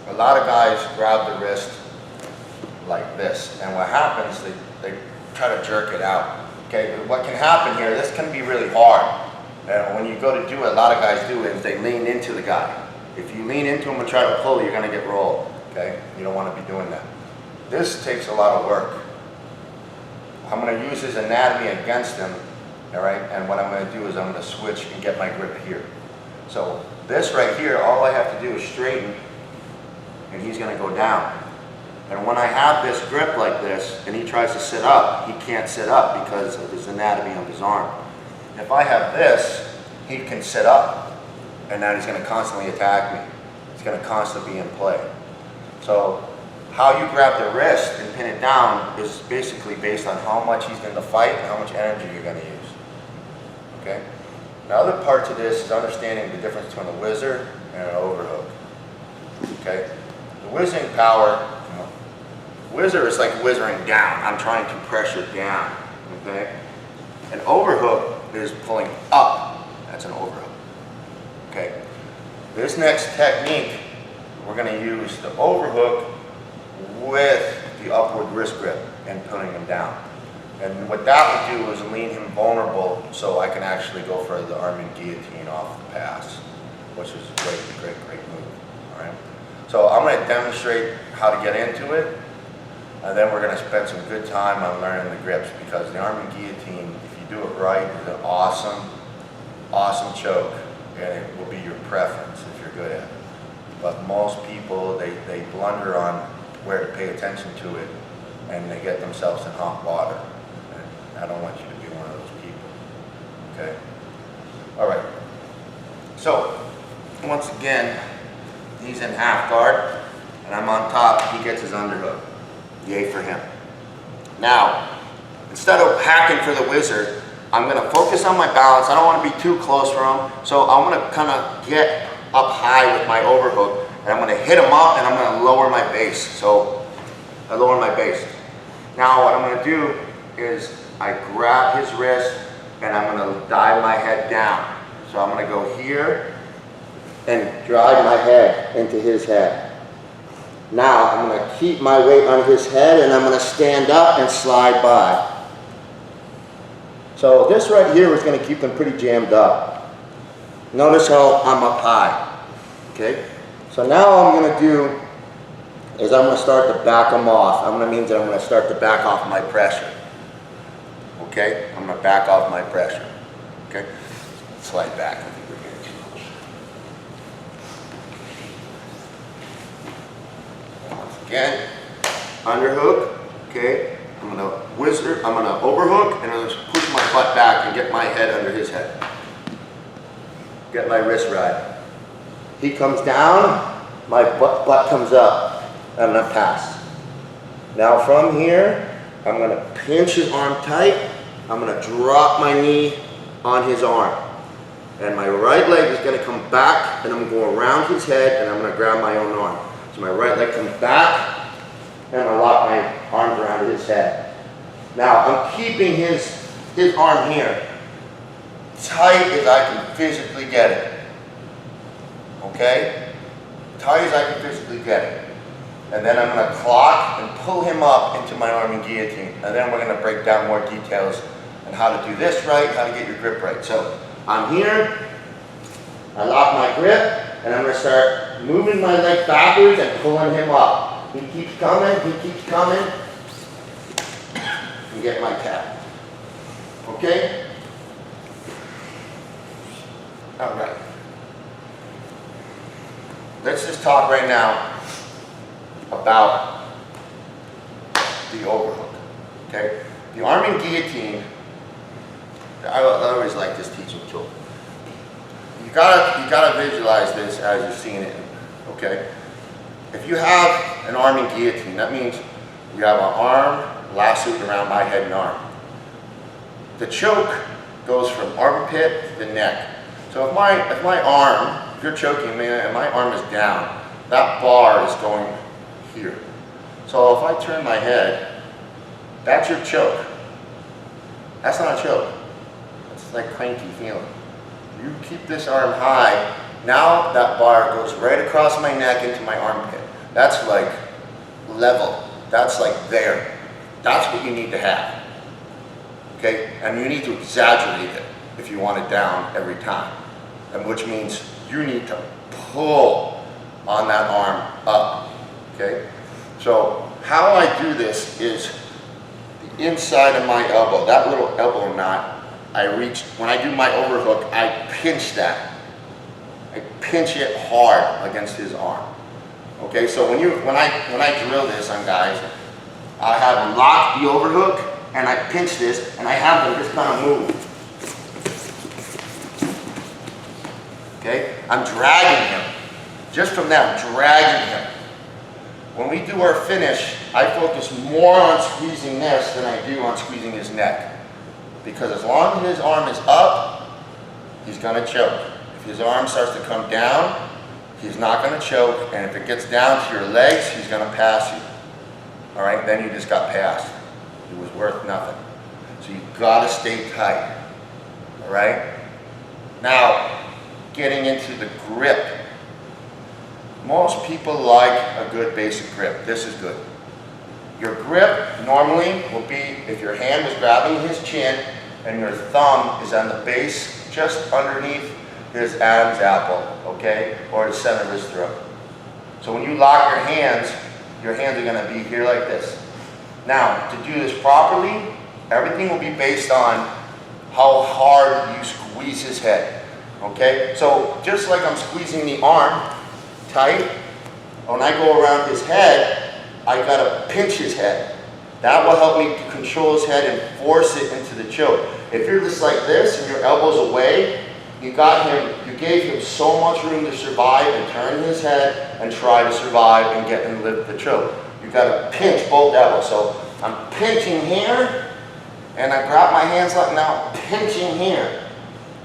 a lot of guys grab the wrist like this, and what happens, they try to jerk it out. Okay, but what can happen here, this can be really hard. And when you go to do it, a lot of guys do it, is they lean into the guy. If you lean into him and try to pull, you're going to get rolled. Okay, you don't want to be doing that. This takes a lot of work. I'm going to use his anatomy against him, all right? And what I'm going to do is I'm going to switch and get my grip here. So this right here, all I have to do is straighten, and he's going to go down. And when I have this grip like this, and he tries to sit up, he can't sit up because of his anatomy of his arm. If I have this, he can sit up, and then he's going to constantly attack me. He's going to constantly be in play. So how you grab the wrist and pin it down is basically based on how much he's going to fight and how much energy you're going to use. Okay? The other part to this is understanding the difference between a wizard and an overhook. Okay? The whizzing power, wizard is like wizarding down. I'm trying to pressure down. Okay? An overhook is pulling up. That's an overhook. Okay? This next technique, we're going to use the overhook with the upward wrist grip and putting him down. And what that would do is lean him vulnerable so I can actually go for the arm and guillotine off the pass, which is a great move. All right. So I'm going to demonstrate how to get into it, and then we're going to spend some good time on learning the grips, because the arm and guillotine, if you do it right, is an awesome choke, and it will be your preference if you're good at it. But most people, they blunder on where to pay attention to it, and they get themselves in hot water. And I don't want you to be one of those people. Okay? All right. So, once again, he's in half guard, and I'm on top. He gets his underhook. Yay for him. Now, instead of hacking for the wizard, I'm going to focus on my balance. I don't want to be too close for him, so I'm going to kind of get up high with my overhook, and I'm going to hit him up, and I'm going to lower my base. So I lower my base. Now what I'm going to do is I grab his wrist, and I'm going to dive my head down. So I'm going to go here and drive my head into his head. Now I'm going to keep my weight on his head, and I'm going to stand up and slide by. So this right here is going to keep them pretty jammed up. Notice how I'm up high. Okay? So now all I'm going to do is I'm going to start to back them off. That means that I'm going to start to back off my pressure. Okay? I'm going to back off my pressure. Okay? Slide back. I think we're getting too close. Once again, underhook. Okay? I'm going to wizard. I'm going to overhook, and I'm going to push my butt back and get my head under his head. Get my wrist right. He comes down, my butt comes up, and I'm going to pass. Now from here, I'm going to pinch his arm tight. I'm going to drop my knee on his arm. And my right leg is going to come back, and I'm going to go around his head, and I'm going to grab my own arm. So my right leg comes back, and I lock my arms around his head. Now I'm keeping his arm here, tight as I can physically get it. Okay? Tight as I can physically get it. And then I'm going to clock and pull him up into my arm and guillotine. And then we're going to break down more details on how to do this right, how to get your grip right. So I'm here, I lock my grip, and I'm going to start moving my leg backwards and pulling him up. He keeps coming, and get my tap. Okay? All right. Let's just talk right now about the overhook. Okay? The arm and guillotine, I always like this teaching tool. You gotta visualize this as you're seeing it. Okay? If you have an arm and guillotine, that means you have an arm lassoed around my head and arm. The choke goes from armpit to the neck. So if my arm, if you're choking me and my arm is down, that bar is going here. So if I turn my head, that's your choke. That's not a choke. It's like cranky feeling. You keep this arm high, Now that bar goes right across my neck into my armpit. That's like level. That's like there. That's what you need to have. Okay? And you need to exaggerate it if you want it down every time. And which means you need to pull on that arm up. Okay? So how I do this is the inside of my elbow, that little elbow knot, I reach, when I do my overhook, I pinch that. I pinch it hard against his arm. Okay, so when I drill this on guys, I have him lock the overhook and I pinch this and I have them just kind of move. Okay, I'm dragging him. Just from that, I'm dragging him. When we do our finish, I focus more on squeezing this than I do on squeezing his neck. Because as long as his arm is up, he's going to choke. If his arm starts to come down, he's not going to choke. And if it gets down to your legs, he's going to pass you. All right, then you just got passed. It was worth nothing. So you've got to stay tight. All right? Now, getting into the grip. Most people like a good basic grip. This is good. Your grip normally will be if your hand is grabbing his chin and your thumb is on the base just underneath his Adam's apple, okay, or the center of his throat. So when you lock your hands are going to be here like this. Now, to do this properly, everything will be based on how hard you squeeze his head, okay? So just like I'm squeezing the arm tight, when I go around his head, I gotta pinch his head. That will help me to control his head and force it into the choke. If you're just like this and your elbow's away, you gave him so much room to survive and turn his head and try to survive and get and lift the choke. You gotta pinch both elbows. So I'm pinching here, and I grab my hands like now, pinching here.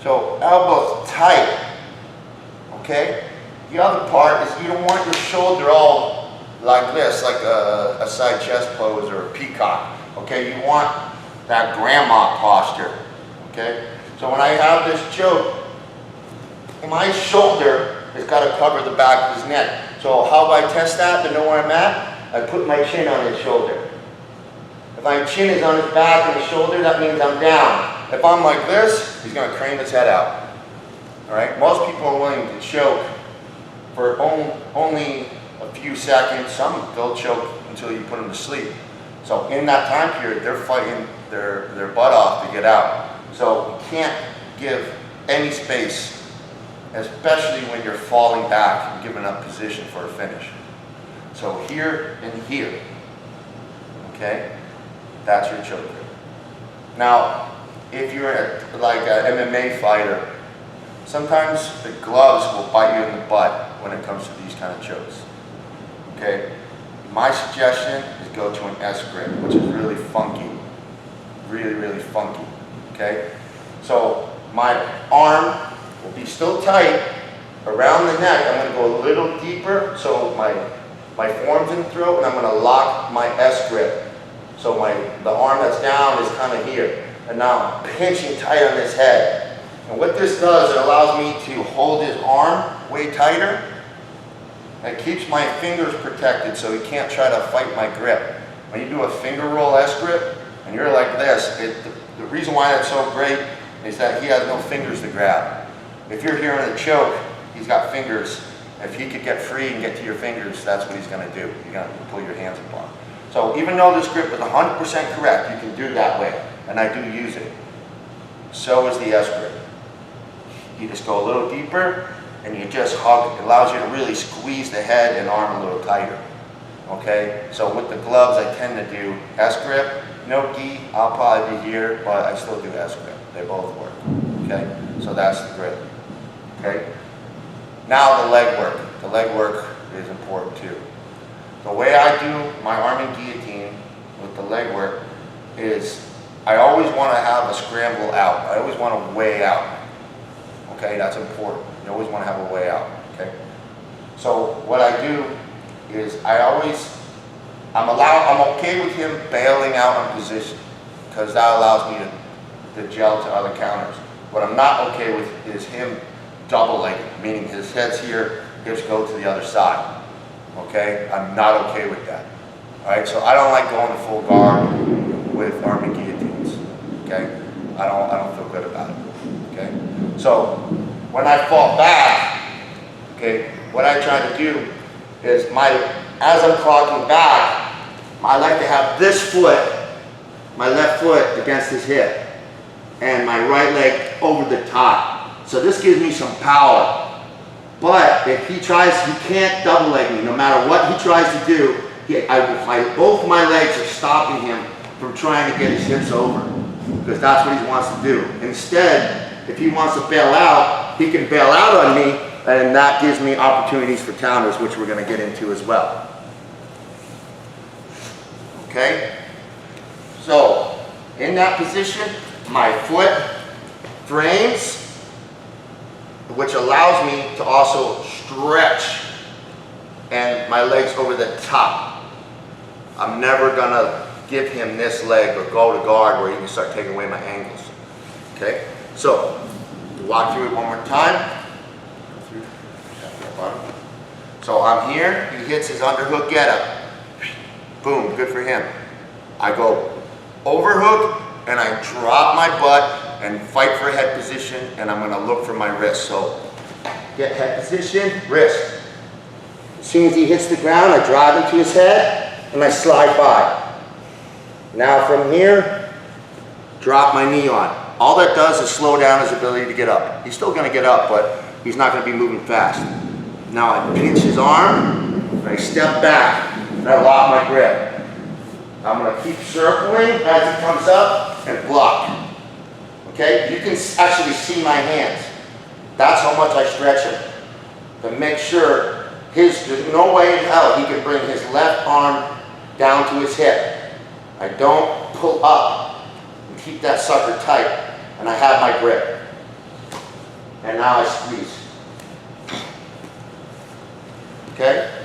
So elbows tight, okay? The other part is you don't want your shoulder all like this, like a side chest pose or a peacock, okay? You want that grandma posture, okay? So when I have this choke, my shoulder has got to cover the back of his neck. So how do I test that to know where I'm at? I put my chin on his shoulder. If my chin is on his back and his shoulder, that means I'm down. If I'm like this, he's going to crane his head out. All right? Most people are willing to choke for only a few seconds. Some they'll choke until you put them to sleep. So in that time period, they're fighting their butt off to get out. So you can't give any space, especially when you're falling back and giving up position for a finish. So here and here, okay, that's your choke grip. Now, if you're like an MMA fighter, sometimes the gloves will bite you in the butt when it comes to these kind of chokes, okay? My suggestion is go to an S grip, which is really funky, really funky, okay? So my arm will be still tight around the neck. I'm going to go a little deeper, so my forearm's in the throat, and I'm going to lock my S grip. So the arm that's down is kind of here. And now I'm pinching tight on his head. And what this does, it allows me to hold his arm way tighter. It keeps my fingers protected so he can't try to fight my grip. When you do a finger roll S grip, and you're like this, the reason why that's so great is that he has no fingers to grab. If you're here in a choke, he's got fingers. If he could get free and get to your fingers, that's what he's going to do. You're going to pull your hands apart. So even though this grip is 100% correct, you can do that way, and I do use it. So is the S grip. You just go a little deeper, and you just hug. It allows you to really squeeze the head and arm a little tighter. Okay? So with the gloves, I tend to do S grip. No gi, I'll probably be here, but I still do S grip. They both work. Okay? So that's the grip. Okay? Now the leg work. The leg work is important too. The way I do my arm and guillotine with the leg work is I always want to have a scramble out. I always want to weigh out. Okay, that's important. You always want to have a way out. Okay. So what I do is I'm okay with him bailing out on position because that allows me to gel to other counters. What I'm not okay with is him double legged, meaning his head's here, hips go to the other side. Okay, I'm not okay with that. All right, so I don't like going to full guard with army guillotines. Okay, I don't feel good about it. Okay, so when I fall back, okay, what I try to do is as I'm clocking back, I like to have this foot, my left foot against his hip, and my right leg over the top. So this gives me some power. But if he can't double leg me. No matter what he tries to do, both my legs are stopping him from trying to get his hips over, because that's what he wants to do. Instead, if he wants to bail out, he can bail out on me, and that gives me opportunities for counters, which we're going to get into as well. Okay? So, in that position, my foot frames, which allows me to also stretch and my legs over the top. I'm never gonna give him this leg or go to guard where he can start taking away my angles. Okay, so walk through it one more time. So I'm here, he hits his underhook getup. Boom, good for him. I go overhook and I drop my butt and fight for a head position, and I'm gonna look for my wrist. So get head position, wrist. As soon as he hits the ground, I drive into his head and I slide by. Now from here, drop my knee on. All that does is slow down his ability to get up. He's still gonna get up, but he's not gonna be moving fast. Now I pinch his arm, and I step back, and I lock my grip. I'm gonna keep circling as he comes up and block. Okay, you can actually see my hands. That's how much I stretch him. To make sure there's no way in hell he can bring his left arm down to his hip. I don't pull up and keep that sucker tight, and I have my grip. And now I squeeze. Okay?